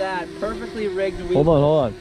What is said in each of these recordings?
that. Perfectly rigged wheel. Hold on.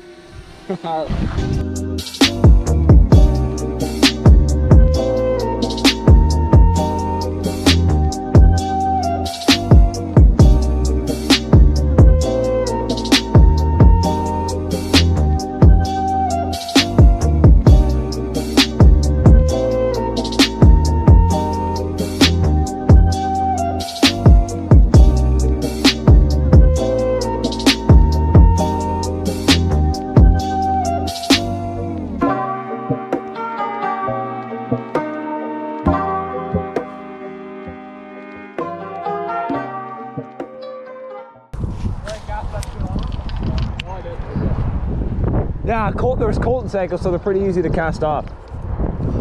Yeah, there's Colton's ankles, so they're pretty easy to cast off.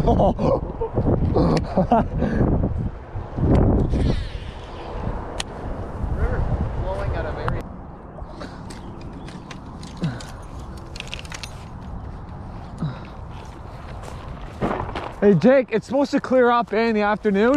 Flowing at a very... Hey Jake, it's supposed to clear up in the afternoon.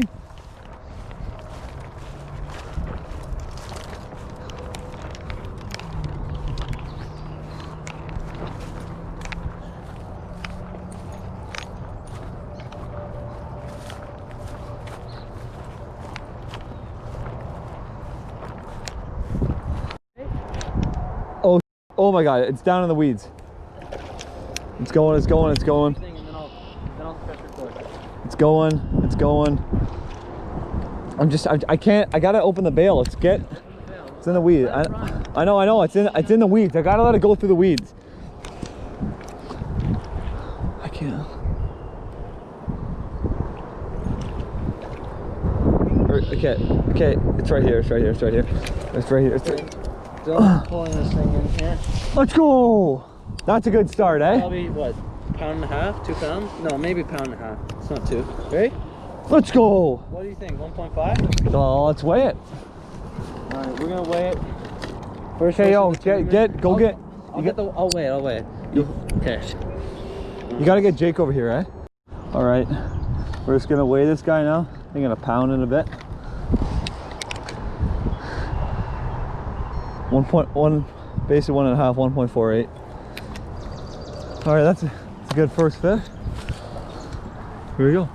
Oh my God, it's down in the weeds. It's going, it's going, it's going. It's going, it's going. I can't, I gotta open the bale. It's in the weeds. I know, it's in the weeds. I gotta let it go through the weeds. I can't. Okay, it's right here, it's right here, it's right here. It's right here, it's right here. Pulling this thing in here. Let's go! That's a good start, eh? Probably, what, pound and a half, 2 pounds? No, maybe pound and a half. It's not 2. Ready? Let's go! What do you think, 1.5? Well, let's weigh it. Alright, we're gonna weigh it. First, Okay, yo, I'll weigh it. Okay. You gotta get Jake over here, eh? Alright, we're just gonna weigh this guy now. I think in a pound and a bit. 1.1, basically 1.5, 1.48. All right, that's a good first fish. Here we go.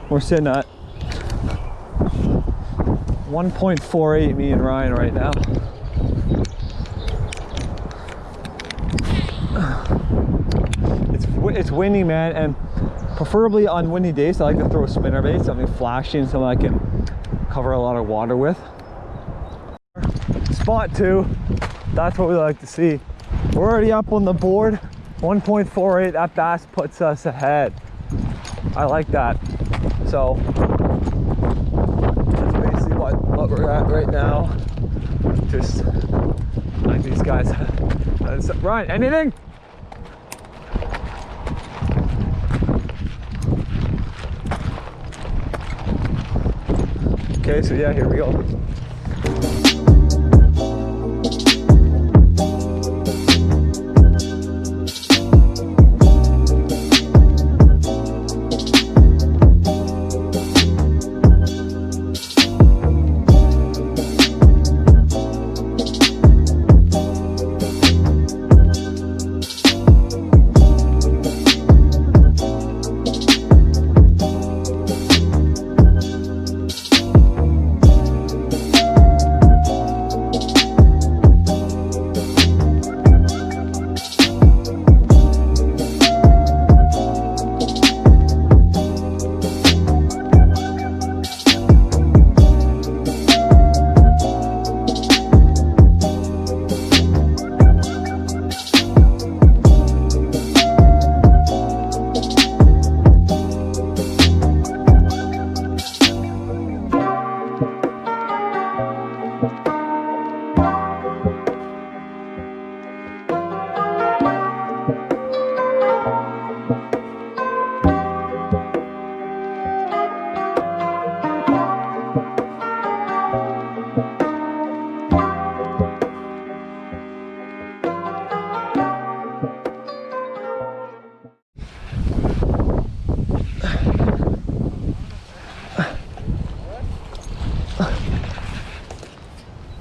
We're sitting at 1.48, me and Ryan right now. It's windy, man, and preferably on windy days, I like to throw a spinnerbait, something flashy and something I can cover a lot of water with. Spot 2, that's what we like to see. We're already up on the board, 1.48. That bass puts us ahead. I like that. So that's basically what we're at right now. Just like these guys. Ryan, anything? Okay, so yeah, here we go.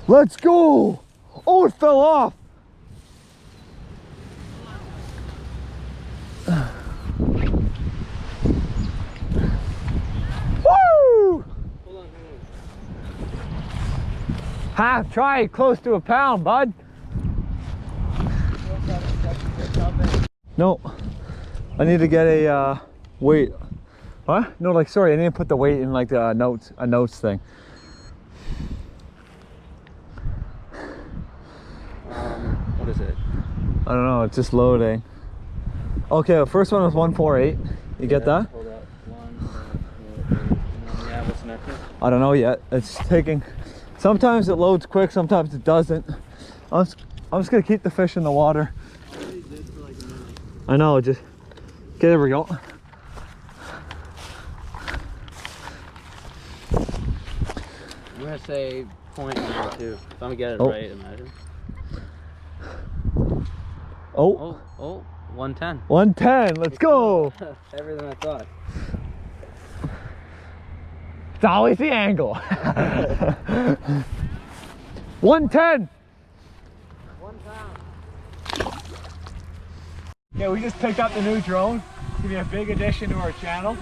Let's go. Oh, it fell off. Woo! Half try close to a pound, bud. No, I need to get a weight. What? No, like sorry, I need to put the weight in like a notes thing. What is it? I don't know, it's just loading. Okay, the first one was 148. You get that? Hold up. Yeah, what's next? I don't know yet. It's taking. Sometimes it loads quick, sometimes it doesn't. I'm just gonna keep the fish in the water. I know, just. Okay, there we go. I'm gonna say 0.92. If I'm gonna get it right, imagine. Oh. Oh, 110. 110, let's go. Everything I thought. It's always the angle. 110. 1 pound. Yeah, we just picked up the new drone. It's gonna be a big addition to our channel.